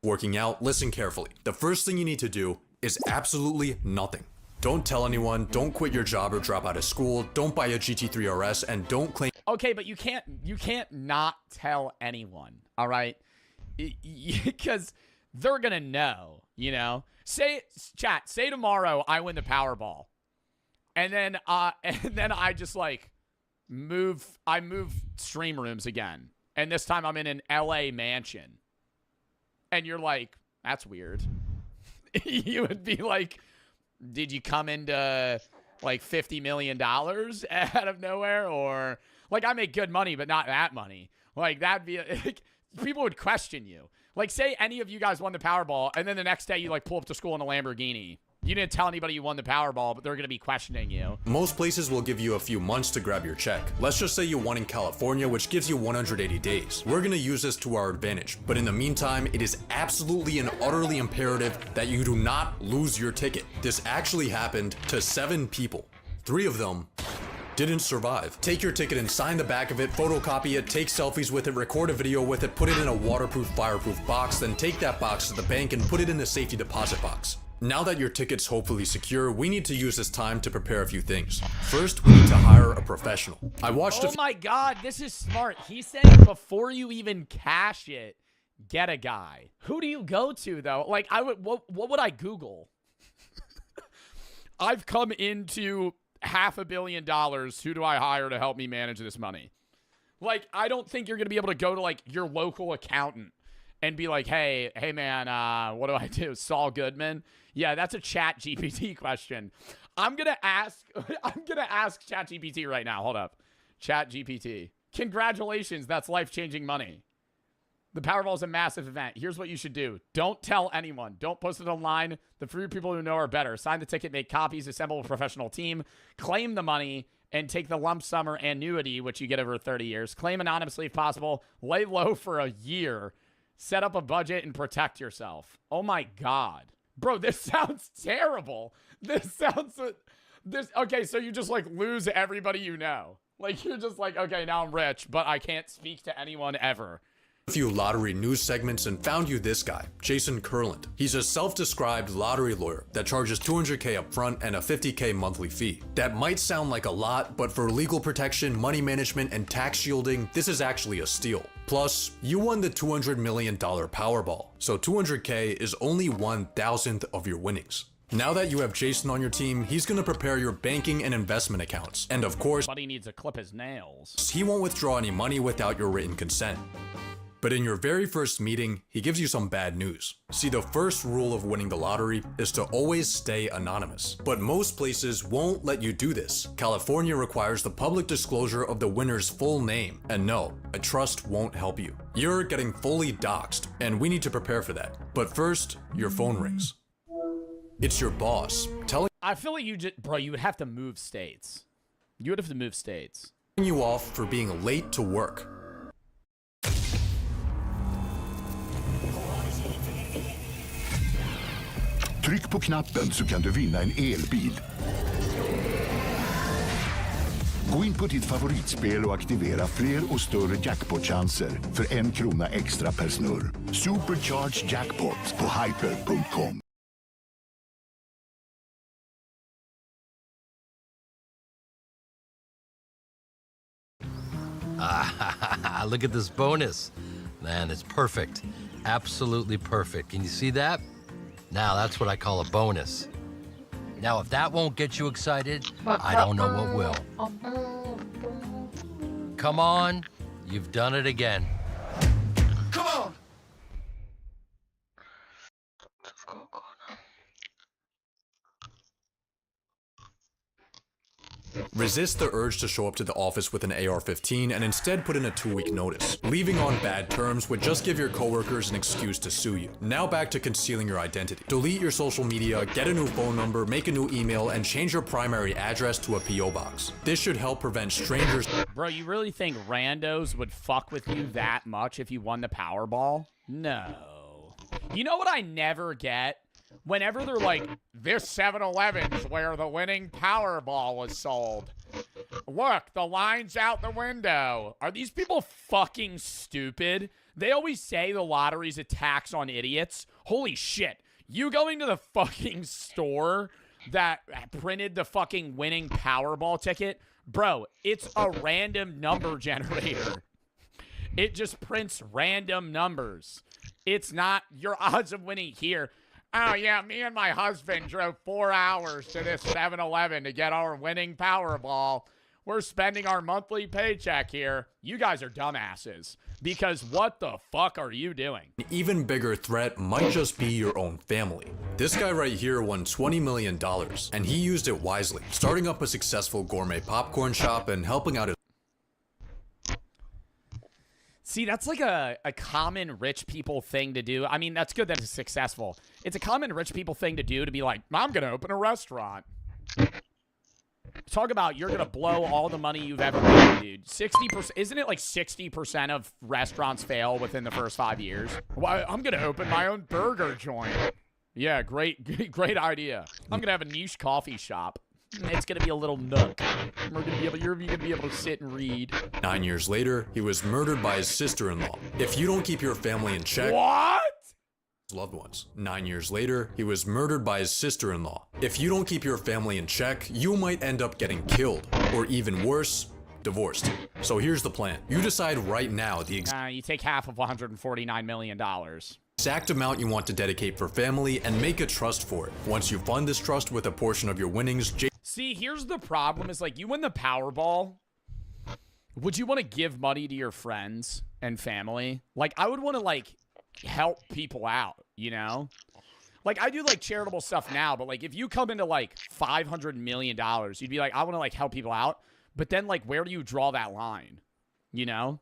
working out, listen carefully. The first thing you need to do is absolutely nothing. Don't tell anyone, don't quit your job or drop out of school, don't buy a GT3 RS, and don't claim— Okay, but you can't not tell anyone, all right? Because they're gonna know, you know? Say tomorrow I win the Powerball. And then I just like move stream rooms again. And this time I'm in an LA mansion. And you're like, that's weird. You would be like, did you come into like $50 million out of nowhere? Or like, I make good money, but not that money. Like, that'd be like, people would question you. Like, say any of you guys won the Powerball, and then the next day you like pull up to school in a Lamborghini. You didn't tell anybody you won the Powerball, but they're going to be questioning you. Most places will give you a few months to grab your check. Let's just say you won in California, which gives you 180 days. We're going to use this to our advantage, but in the meantime, it is absolutely and utterly imperative that you do not lose your ticket. This actually happened to 7 people. 3 of them didn't survive. Take your ticket and sign the back of it, photocopy it, take selfies with it, record a video with it, put it in a waterproof, fireproof box, then take that box to the bank and put it in the safety deposit box. Now that your ticket's hopefully secure, we need to use this time to prepare a few things. First, we need to hire a professional. I watched Oh my God, this is smart. He's saying before you even cash it, get a guy. Who do you go to though? Like, what would I Google? I've come into $500 million. Who do I hire to help me manage this money? Like, I don't think you're gonna be able to go to like your local accountant and be like, hey man, what do I do? Saul Goodman? Yeah, that's a Chat GPT question. I'm gonna ask Chat GPT right now. Hold up. Chat GPT. Congratulations, that's life-changing money. The Powerball is a massive event. Here's what you should do. Don't tell anyone. Don't post it online. The few people who know are better. Sign the ticket, make copies, assemble a professional team, claim the money, and take the lump sum or annuity, which you get over 30 years. Claim anonymously if possible. Lay low for a year. Set up a budget and protect yourself. Oh my God. Bro, this sounds terrible. Okay, so you just like lose everybody you know. Like, you're just like, okay, now I'm rich, but I can't speak to anyone ever. A few lottery news segments and found you this guy, Jason Kurland. He's a self-described lottery lawyer that charges $200K up front and a $50K monthly fee. That might sound like a lot, but for legal protection, money management, and tax shielding, this is actually a steal. Plus, you won the $200 million Powerball, so $200K is only 1,000th of your winnings. Now that you have Jason on your team, he's gonna prepare your banking and investment accounts. And of course, but he needs to clip his nails. He won't withdraw any money without your written consent. But in your very first meeting, he gives you some bad news. See, the first rule of winning the lottery is to always stay anonymous. But most places won't let you do this. California requires the public disclosure of the winner's full name. And no, a trust won't help you. You're getting fully doxxed, and we need to prepare for that. But first, your phone rings. It's your boss telling— I feel like you would have to move states. You would have to move states. you off for being late to work. Tryck på knappen så kan du vinna en elbil. Gå in på ditt favoritspel och aktivera fler och större jackpot-chanser för 1 krona extra per snurr. Supercharged Jackpot på hyper.com. Look at this bonus. Man, it's perfect. Absolutely perfect. Can you see that? Now, that's what I call a bonus. Now, if that won't get you excited, I don't know what will. Come on, you've done it again. Come on! Resist the urge to show up to the office with an AR-15 and instead put in a 2-week notice. Leaving on bad terms would just give your coworkers an excuse to sue you. Now back to concealing your identity. Delete your social media, get a new phone number, make a new email, and change your primary address to a P.O. box. This should help prevent strangers— Bro, you really think randos would fuck with you that much if you won the Powerball? No. You know what I never get? Whenever they're like, this 7-Eleven's where the winning Powerball was sold. Look, the line's out the window. Are these people fucking stupid? They always say the lottery's a tax on idiots. Holy shit. You going to the fucking store that printed the fucking winning Powerball ticket? Bro, it's a random number generator. It just prints random numbers. It's not your odds of winning here. Oh, yeah, me and my husband drove 4 hours to this 7-Eleven to get our winning Powerball. We're spending our monthly paycheck here. You guys are dumbasses. Because what the fuck are you doing? An even bigger threat might just be your own family. This guy right here won $20 million, and he used it wisely, starting up a successful gourmet popcorn shop and helping out his... See, that's like a common rich people thing to do. I mean, that's good that it's successful. It's a common rich people thing to do, to be like, I'm going to open a restaurant. Talk about you're going to blow all the money you've ever made, dude. 60%, isn't it like 60% of restaurants fail within the first 5 years? Well, I'm going to open my own burger joint. Yeah, great idea. I'm going to have a niche coffee shop. It's going to be a little nook. You're going to be able to sit and read. 9 years later, he was murdered by his sister-in-law. If you don't keep your family in check... What? Loved ones. 9 years later, he was murdered by his sister-in-law. If you don't keep your family in check, you might end up getting killed. Or even worse, divorced. So here's the plan. You decide right now the you take half of $149 million. exact amount you want to dedicate for family and make a trust for it. Once you fund this trust with a portion of your winnings, See, here's the problem is like you win the Powerball. Would you want to give money to your friends and family? Like I would want to like help people out, you know? Like I do like charitable stuff now, but like if you come into like $500 million, you'd be like, I want to like help people out. But then like where do you draw that line? You know?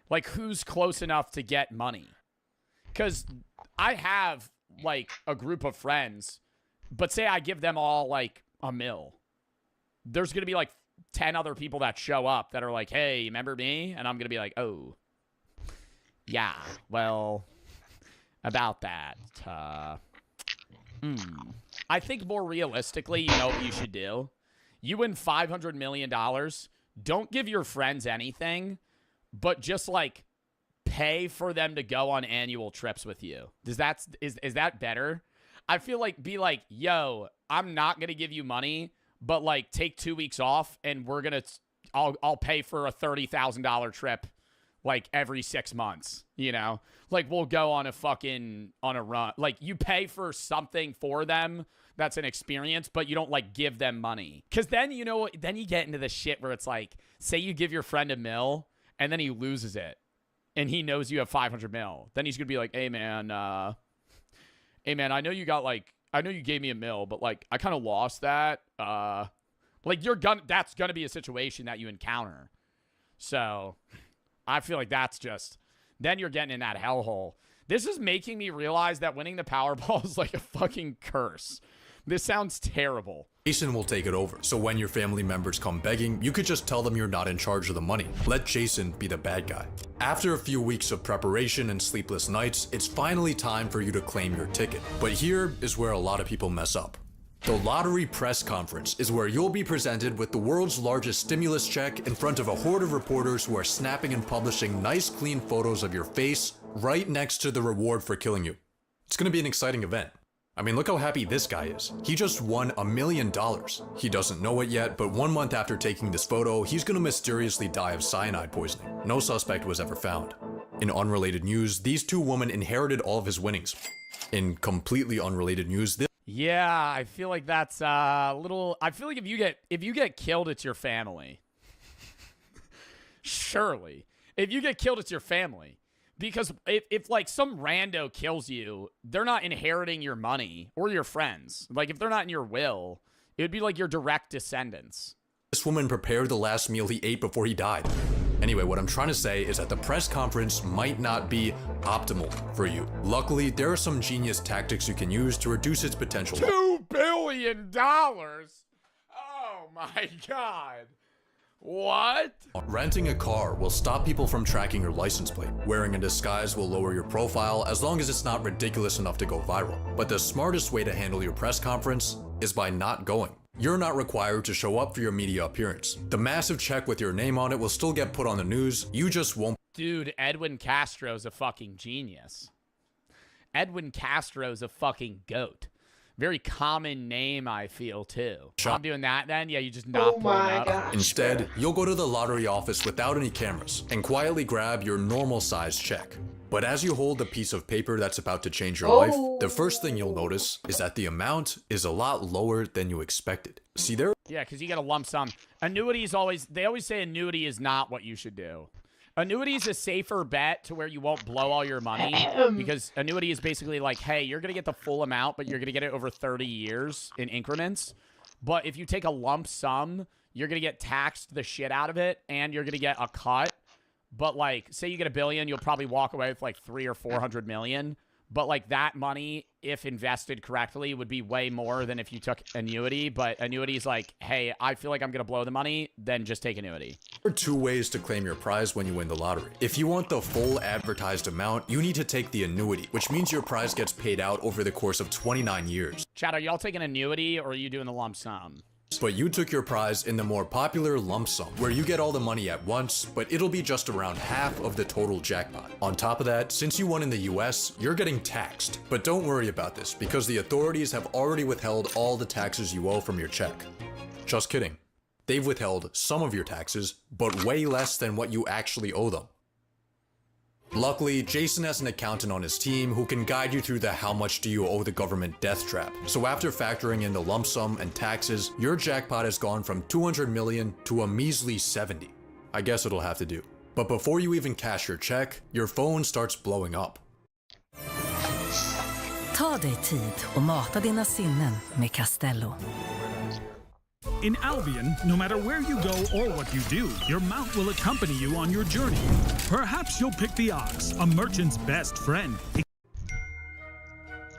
Like who's close enough to get money? Because I have like a group of friends, but say I give them all like $1 million. There's going to be like 10 other people that show up that are like, hey, remember me? And I'm going to be like, oh, yeah, well, about that. I think more realistically, you know what you should do? You win $500 million. Don't give your friends anything, but just like pay for them to go on annual trips with you. Is that better? I feel like be like, yo, I'm not going to give you money, but like take 2 weeks off and I'll pay for a $30,000 trip like every 6 months, you know? Like we'll go on a run. Like you pay for something for them that's an experience, but you don't like give them money. Cause then, you know, then you get into the shit where it's like, say you give your friend $1 million and then he loses it and he knows you have 500 mil. Then he's gonna be like, hey man, I know you gave me $1 million, but like I kind of lost that. Like that's gonna be a situation that you encounter. So I feel like that's just, then you're getting in that hellhole. This is making me realize that winning the Powerball is like a fucking curse. This sounds terrible. Jason will take it over. So when your family members come begging, you could just tell them you're not in charge of the money. Let Jason be the bad guy. After a few weeks of preparation and sleepless nights, it's finally time for you to claim your ticket. But here is where a lot of people mess up. The lottery press conference is where you'll be presented with the world's largest stimulus check in front of a horde of reporters who are snapping and publishing nice clean photos of your face right next to the reward for killing you. It's gonna be an exciting event. I mean, look how happy this guy is. He just won $1 million. He doesn't know it yet, but 1 month after taking this photo, he's gonna mysteriously die of cyanide poisoning. No suspect was ever found. In unrelated news, these two women inherited all of his winnings. In completely unrelated news, yeah, I feel like that's a little. I feel like if you get killed, it's your family. Surely, if you get killed, it's your family. Because if like some rando kills you, they're not inheriting your money or your friends. Like if they're not in your will, it would be like your direct descendants. This woman prepared the last meal he ate before he died. Anyway, what I'm trying to say is that the press conference might not be optimal for you. Luckily, there are some genius tactics you can use to reduce its potential. $2 billion? Oh my God. What? Renting a car will stop people from tracking your license plate. Wearing a disguise will lower your profile as long as it's not ridiculous enough to go viral. But the smartest way to handle your press conference is by not going. you're not required to show up for your media appearance. The massive check with your name on it will still get put on the news, you just won't. Dude, Edwin Castro's a fucking genius. Edwin Castro's a fucking goat. Very common name, I feel, too. I'm doing that then? Yeah, you just not pull up. God. Instead, you'll go to the lottery office without any cameras and quietly grab your normal size check. But as you hold the piece of paper that's about to change your life, the first thing you'll notice is that the amount is a lot lower than you expected. See there? Yeah, because you get a lump sum. Annuities they always say annuity is not what you should do. Annuity is a safer bet to where you won't blow all your money because annuity is basically like, hey, you're going to get the full amount, but you're going to get it over 30 years in increments. But if you take a lump sum, you're going to get taxed the shit out of it and you're going to get a cut. But like, say you get $1 billion, you'll probably walk away with like 300 or 400 million. But like that money, if invested correctly, would be way more than if you took annuity. But annuity is like, hey, I feel like I'm going to blow the money, then just take annuity. There are two ways to claim your prize when you win the lottery. If you want the full advertised amount, you need to take the annuity, which means your prize gets paid out over the course of 29 years. Chad, are y'all taking annuity or are you doing the lump sum? But you took your prize in the more popular lump sum, where you get all the money at once, but it'll be just around half of the total jackpot. On top of that, since you won in the US, you're getting taxed. But don't worry about this, because the authorities have already withheld all the taxes you owe from your check. Just kidding. They've withheld some of your taxes, but way less than what you actually owe them. Luckily, Jason has an accountant on his team who can guide you through the how much do you owe the government death trap. So after factoring in the lump sum and taxes, your jackpot has gone from 200 million to a measly 70. I guess it'll have to do. But before you even cash your check, your phone starts blowing up. Ta dig tid och mata dina sinnen med Castello. In Albion, no matter where you go or what you do, your mount will accompany you on your journey. Perhaps you'll pick the ox, a merchant's best friend.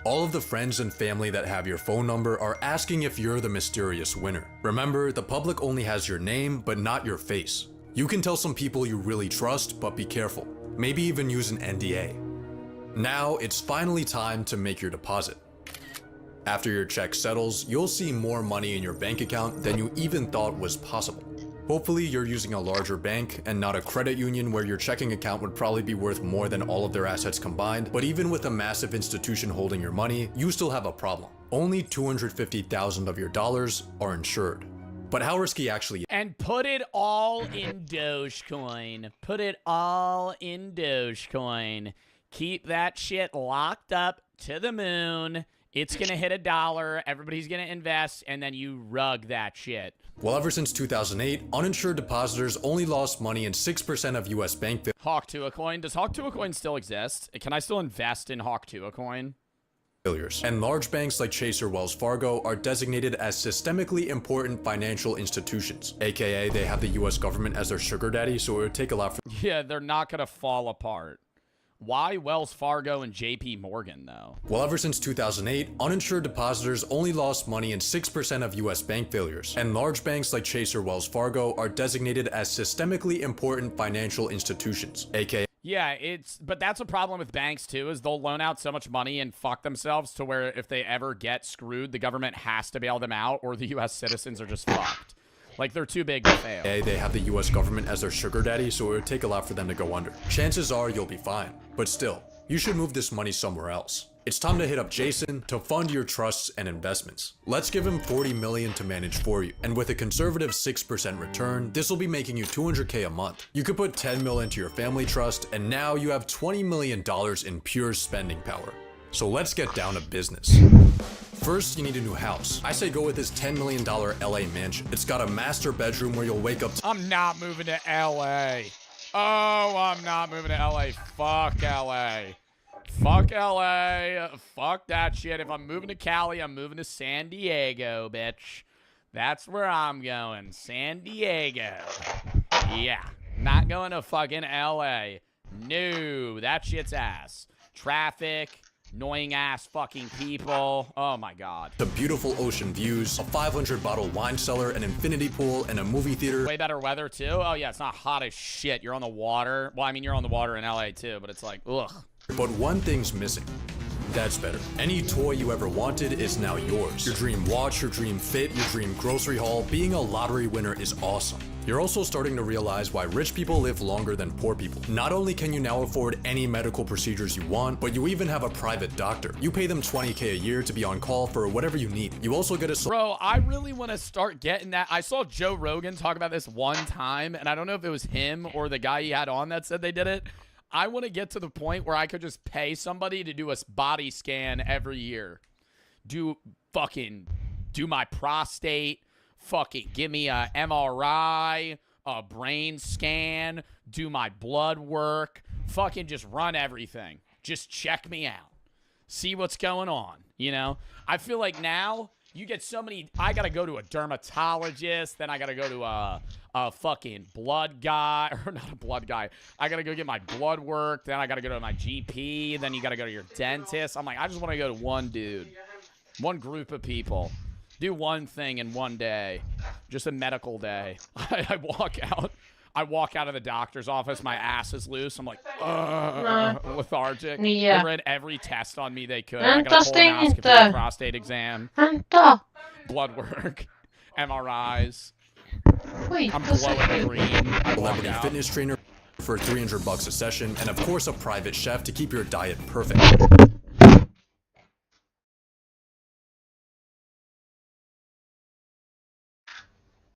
All of the friends and family that have your phone number are asking if you're the mysterious winner. Remember, the public only has your name, but not your face. You can tell some people you really trust, but be careful. Maybe even use an NDA. Now, it's finally time to make your deposit. After your check settles, you'll see more money in your bank account than you even thought was possible. Hopefully, you're using a larger bank and not a credit union where your checking account would probably be worth more than all of their assets combined. But even with a massive institution holding your money, you still have a problem. Only 250,000 of your dollars are insured. But how risky actually is? And put it all in Dogecoin. Put it all in Dogecoin. Keep that shit locked up to the moon. It's going to hit $1, everybody's going to invest, and then you rug that shit. Well, ever since 2008, uninsured depositors only lost money in 6% of US bank Hawk Tuah coin. Does Hawk Tuah coin still exist? Can I still invest in Hawk Tuah coin? failures. And large banks like Chase or Wells Fargo are designated as systemically important financial institutions. AKA, they have the US government as their sugar daddy, so it would take a lot for... Yeah, they're not going to fall apart. Why Wells Fargo and JP Morgan, though? Well, ever since 2008, uninsured depositors only lost money in 6% of US bank failures, and large banks like Chase or Wells Fargo are designated as systemically important financial institutions, aka... Yeah, but that's a problem with banks, too, is they'll loan out so much money and fuck themselves to where if they ever get screwed, the government has to bail them out, or the US citizens are just fucked. Like, they're too big to fail. They have the US government as their sugar daddy, so it would take a lot for them to go under. Chances are you'll be fine, but still, you should move this money somewhere else. It's time to hit up Jason to fund your trusts and investments. Let's give him $40 million to manage for you, and with a conservative 6% return, this will be making you $200K a month. You could put $10 million into your family trust, and now you have $20 million in pure spending power. So let's get down to business. First, you need a new house. I say go with this $10 million LA mansion. It's got a master bedroom where you'll wake up I'm not moving to LA. Oh, I'm not moving to LA. Fuck LA. Fuck LA. Fuck that shit. If I'm moving to Cali, I'm moving to San Diego, bitch. That's where I'm going. San Diego. Yeah. Not going to fucking LA. No. That shit's ass. Traffic. Annoying ass fucking people. Oh my god. The beautiful ocean views, a 500 bottle wine cellar, an infinity pool, and a movie theater. Way better weather too. Oh yeah, it's not hot as shit. You're on the water. Well, I mean, you're on the water in LA too, but it's like, ugh. But one thing's missing. That's better. Any toy you ever wanted is now yours. Your dream watch, your dream fit, your dream grocery haul, being a lottery winner is awesome. You're also starting to realize why rich people live longer than poor people. Not only can you now afford any medical procedures you want, but you even have a private doctor. You pay them $20K a year to be on call for whatever you need. You also get a... Bro, I really want to start getting that. I saw Joe Rogan talk about this one time, and I don't know if it was him or the guy he had on that said they did it. I want to get to the point where I could just pay somebody to do a body scan every year. Do my prostate, fucking give me a MRI, a brain scan, do my blood work, fucking just run everything. Just check me out. See what's going on, you know? I feel like now you get so many, I got to go to a dermatologist, then I got to go to a fucking blood guy, or not a blood guy. I got to go get my blood work, then I got to go to my GP, then you got to go to your dentist. I'm like, I just want to go to one dude, one group of people. Do one thing in one day, just a medical day. I walk out of the doctor's office, my ass is loose. I'm like, lethargic. Yeah. They ran every test on me they could. I got a stäng colonoscopy, inte. prostate exam, Vänta! blood work, MRIs. Oj, I'm då säger glowing jag. green. I walk celebrity out. fitness trainer for $300 a session, and of course a private chef to keep your diet perfect.